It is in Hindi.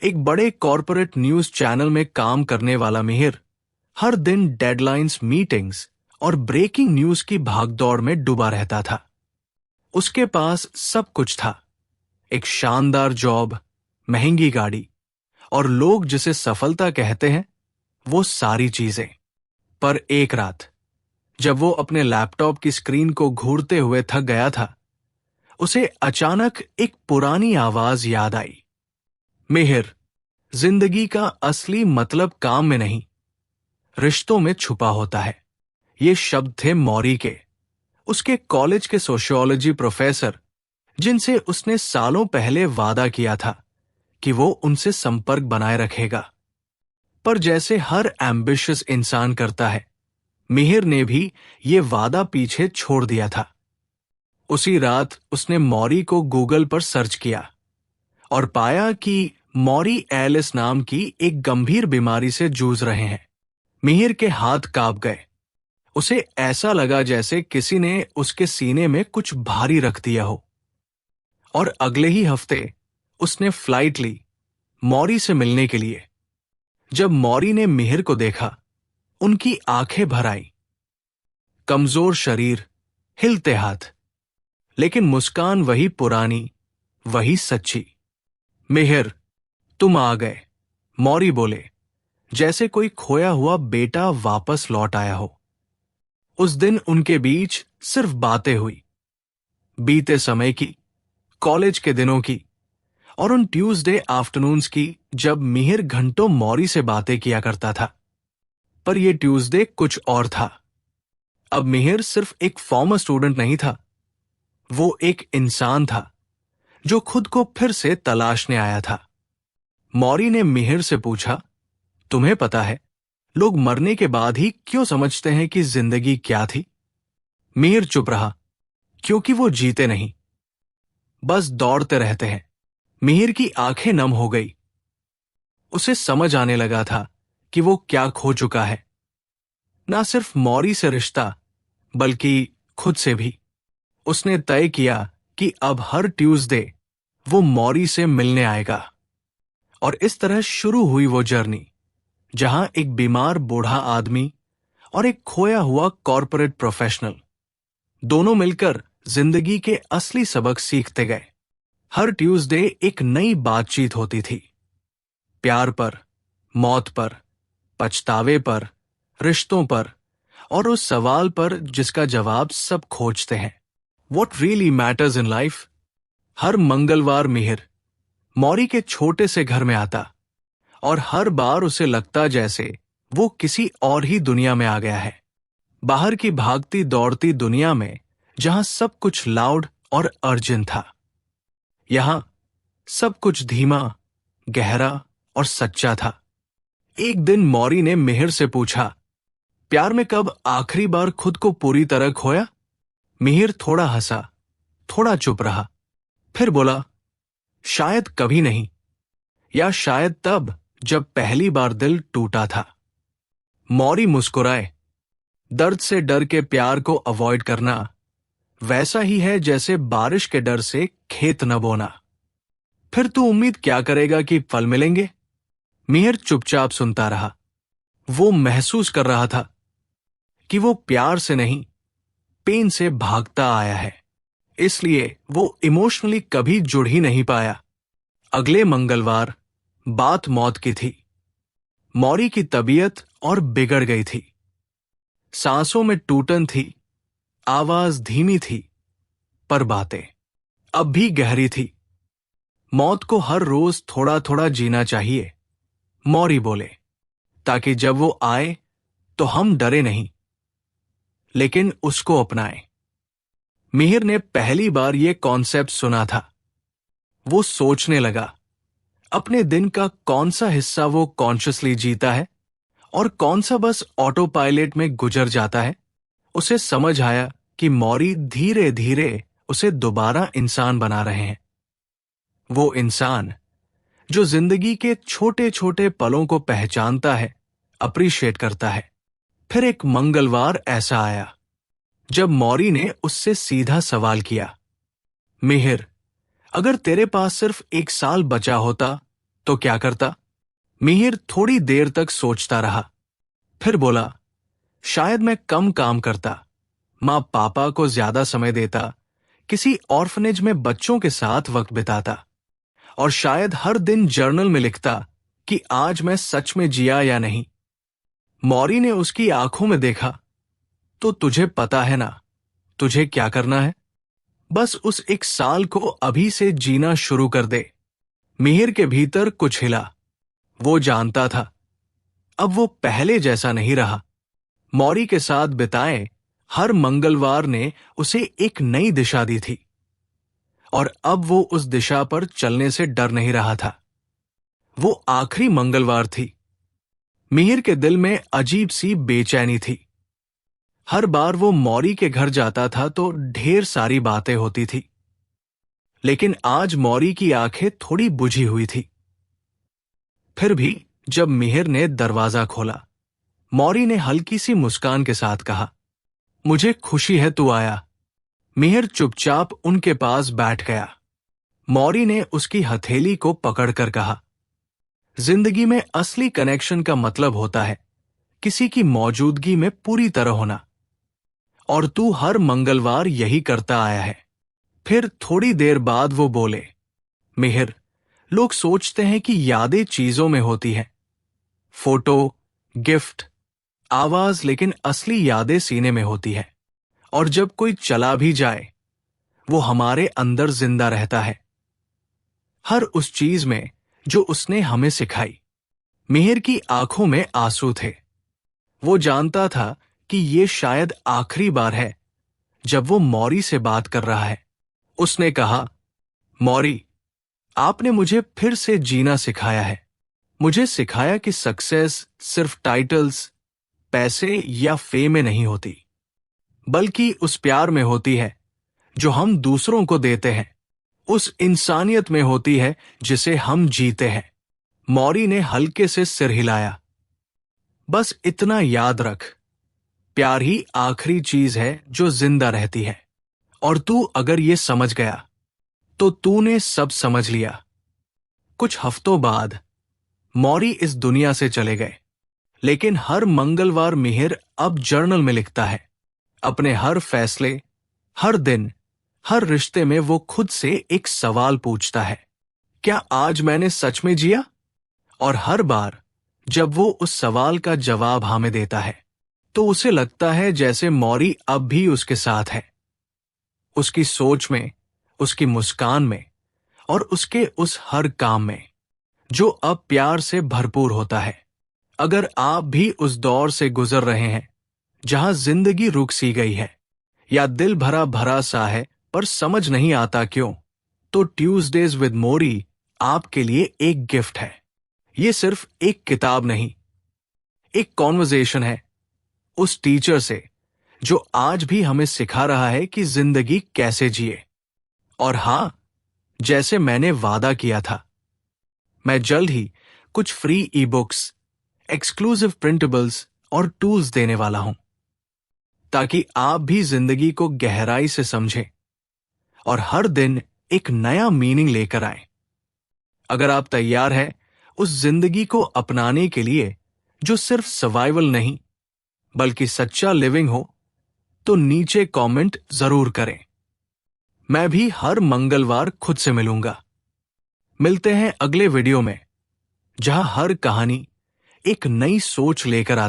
एक बड़े कॉरपोरेट न्यूज चैनल में काम करने वाला मिहिर हर दिन डेडलाइंस, मीटिंग्स और ब्रेकिंग न्यूज की भागदौड़ में डूबा रहता था। उसके पास सब कुछ था, एक शानदार जॉब, महंगी गाड़ी और लोग जिसे सफलता कहते हैं, वो सारी चीजें। पर एक रात जब वो अपने लैपटॉप की स्क्रीन को घूरते हुए थक गया था, उसे अचानक एक पुरानी आवाज याद आई। मिहिर, जिंदगी का असली मतलब काम में नहीं, रिश्तों में छुपा होता है। ये शब्द थे मौरी के, उसके कॉलेज के सोशियोलॉजी प्रोफेसर, जिनसे उसने सालों पहले वादा किया था कि वो उनसे संपर्क बनाए रखेगा। पर जैसे हर एम्बिशियस इंसान करता है, मिहिर ने भी ये वादा पीछे छोड़ दिया था। उसी रात उसने मौरी को गूगल पर सर्च किया और पाया कि मौरी एलिस नाम की एक गंभीर बीमारी से जूझ रहे हैं। मिहिर के हाथ कांप गए। उसे ऐसा लगा जैसे किसी ने उसके सीने में कुछ भारी रख दिया हो। और अगले ही हफ्ते उसने फ्लाइट ली मौरी से मिलने के लिए। जब मौरी ने मिहिर को देखा, उनकी आंखें भर आई। कमजोर शरीर, हिलते हाथ, लेकिन मुस्कान वही पुरानी, वही सच्ची। मिहिर, तुम आ गए, मौरी बोले, जैसे कोई खोया हुआ बेटा वापस लौट आया हो। उस दिन उनके बीच सिर्फ बातें हुई, बीते समय की, कॉलेज के दिनों की और उन ट्यूसडे आफ्टरनून्स की जब मिहिर घंटों मौरी से बातें किया करता था। पर यह ट्यूसडे कुछ और था। अब मिहिर सिर्फ एक फॉर्मर स्टूडेंट नहीं था, वो एक इंसान था जो खुद को फिर से तलाशने आया था। मौरी ने मिहिर से पूछा, तुम्हें पता है लोग मरने के बाद ही क्यों समझते हैं कि जिंदगी क्या थी? मिहिर चुप रहा, क्योंकि वो जीते नहीं, बस दौड़ते रहते हैं। मिहिर की आंखें नम हो गई। उसे समझ आने लगा था कि वो क्या खो चुका है, ना सिर्फ मौरी से रिश्ता, बल्कि खुद से भी। उसने तय किया कि अब हर ट्यूसडे वो मौरी से मिलने आएगा। और इस तरह शुरू हुई वो जर्नी, जहां एक बीमार बूढ़ा आदमी और एक खोया हुआ कॉरपोरेट प्रोफेशनल, दोनों मिलकर जिंदगी के असली सबक सीखते गए। हर ट्यूसडे एक नई बातचीत होती थी, प्यार पर, मौत पर, पछतावे पर, रिश्तों पर और उस सवाल पर जिसका जवाब सब खोजते हैं, What really matters in life? हर मंगलवार मिहिर मौरी के छोटे से घर में आता और हर बार उसे लगता जैसे वो किसी और ही दुनिया में आ गया है। बाहर की भागती दौड़ती दुनिया में जहां सब कुछ लाउड और अर्जेंट था, यहां सब कुछ धीमा, गहरा और सच्चा था। एक दिन मौरी ने मिहिर से पूछा, प्यार में कब आखिरी बार खुद को पूरी तरह खोया? मिहिर थोड़ा हंसा, थोड़ा चुप रहा, फिर बोला, शायद कभी नहीं, या शायद तब जब पहली बार दिल टूटा था। मौरी मुस्कुराए। दर्द से डर के प्यार को अवॉइड करना वैसा ही है जैसे बारिश के डर से खेत न बोना। फिर तू उम्मीद क्या करेगा कि फल मिलेंगे? मिहिर चुपचाप सुनता रहा। वो महसूस कर रहा था कि वो प्यार से नहीं, पेन से भागता आया है, इसलिए वो इमोशनली कभी जुड़ ही नहीं पाया। अगले मंगलवार बात मौत की थी। मौरी की तबीयत और बिगड़ गई थी। सांसों में टूटन थी, आवाज धीमी थी, पर बातें अब भी गहरी थी। मौत को हर रोज थोड़ा थोड़ा जीना चाहिए, मौरी बोले, ताकि जब वो आए तो हम डरे नहीं, लेकिन उसको अपनाएं। मिहिर ने पहली बार ये कॉन्सेप्ट सुना था। वो सोचने लगा, अपने दिन का कौन सा हिस्सा वो कॉन्शियसली जीता है और कौन सा बस ऑटो पायलट में गुजर जाता है। उसे समझ आया कि मौरी धीरे धीरे उसे दोबारा इंसान बना रहे हैं। वो इंसान जो जिंदगी के छोटे छोटे पलों को पहचानता है, अप्रिशिएट करता है। फिर एक मंगलवार ऐसा आया जब मौरी ने उससे सीधा सवाल किया, मिहिर, अगर तेरे पास सिर्फ 1 साल बचा होता तो क्या करता? मिहिर थोड़ी देर तक सोचता रहा, फिर बोला, शायद मैं कम काम करता, माँ पापा को ज्यादा समय देता, किसी ऑर्फनेज में बच्चों के साथ वक्त बिताता, और शायद हर दिन जर्नल में लिखता कि आज मैं सच में जिया या नहीं। मौरी ने उसकी आंखों में देखा, तो तुझे पता है ना तुझे क्या करना है? बस उस एक साल को अभी से जीना शुरू कर दे। मिहिर के भीतर कुछ हिला। वो जानता था अब वो पहले जैसा नहीं रहा। मौरी के साथ बिताए हर मंगलवार ने उसे एक नई दिशा दी थी, और अब वो उस दिशा पर चलने से डर नहीं रहा था। वो आखिरी मंगलवार थी। मिहिर के दिल में अजीब सी बेचैनी थी। हर बार वो मौरी के घर जाता था तो ढेर सारी बातें होती थी, लेकिन आज मौरी की आंखें थोड़ी बुझी हुई थी। फिर भी जब मिहिर ने दरवाजा खोला, मौरी ने हल्की सी मुस्कान के साथ कहा, मुझे खुशी है तू आया। मिहिर चुपचाप उनके पास बैठ गया। मौरी ने उसकी हथेली को पकड़कर कहा, जिंदगी में असली कनेक्शन का मतलब होता है किसी की मौजूदगी में पूरी तरह होना, और तू हर मंगलवार यही करता आया है। फिर थोड़ी देर बाद वो बोले, मिहिर, लोग सोचते हैं कि यादें चीजों में होती हैं, फोटो, गिफ्ट, आवाज, लेकिन असली यादें सीने में होती है। और जब कोई चला भी जाए, वो हमारे अंदर जिंदा रहता है, हर उस चीज में जो उसने हमें सिखाई। मिहिर की आंखों में आंसू थे। वो जानता था कि ये शायद आखिरी बार है जब वो मौरी से बात कर रहा है। उसने कहा, मौरी, आपने मुझे फिर से जीना सिखाया है। मुझे सिखाया कि सक्सेस सिर्फ टाइटल्स, पैसे या फेम में नहीं होती, बल्कि उस प्यार में होती है जो हम दूसरों को देते हैं, उस इंसानियत में होती है जिसे हम जीते हैं। मौरी ने हल्के से सिर हिलाया। बस इतना याद रख, प्यार ही आखिरी चीज है जो जिंदा रहती है, और तू अगर ये समझ गया तो तूने सब समझ लिया। कुछ हफ्तों बाद मौरी इस दुनिया से चले गए, लेकिन हर मंगलवार मिहिर अब जर्नल में लिखता है। अपने हर फैसले, हर दिन, हर रिश्ते में वो खुद से एक सवाल पूछता है, क्या आज मैंने सच में जिया? और हर बार जब वो उस सवाल का जवाब हाँ में देता है, तो उसे लगता है जैसे मौरी अब भी उसके साथ है, उसकी सोच में, उसकी मुस्कान में, और उसके उस हर काम में जो अब प्यार से भरपूर होता है। अगर आप भी उस दौर से गुजर रहे हैं जहां जिंदगी रुक सी गई है, या दिल भरा भरा सा है पर समझ नहीं आता क्यों, तो ट्यूसडेज विद मौरी आपके लिए एक गिफ्ट है। ये सिर्फ एक किताब नहीं, एक कॉन्वर्सेशन है उस टीचर से जो आज भी हमें सिखा रहा है कि जिंदगी कैसे जिए। और हां, जैसे मैंने वादा किया था, मैं जल्द ही कुछ फ्री ई बुक्स, एक्सक्लूसिव प्रिंटेबल्स और टूल्स देने वाला हूं, ताकि आप भी जिंदगी को गहराई से समझें और हर दिन एक नया मीनिंग लेकर आए। अगर आप तैयार हैं उस जिंदगी को अपनाने के लिए जो सिर्फ सर्वाइवल नहीं बल्कि सच्चा लिविंग हो, तो नीचे कमेंट जरूर करें। मैं भी हर मंगलवार खुद से मिलूंगा। मिलते हैं अगले वीडियो में, जहां हर कहानी एक नई सोच लेकर आती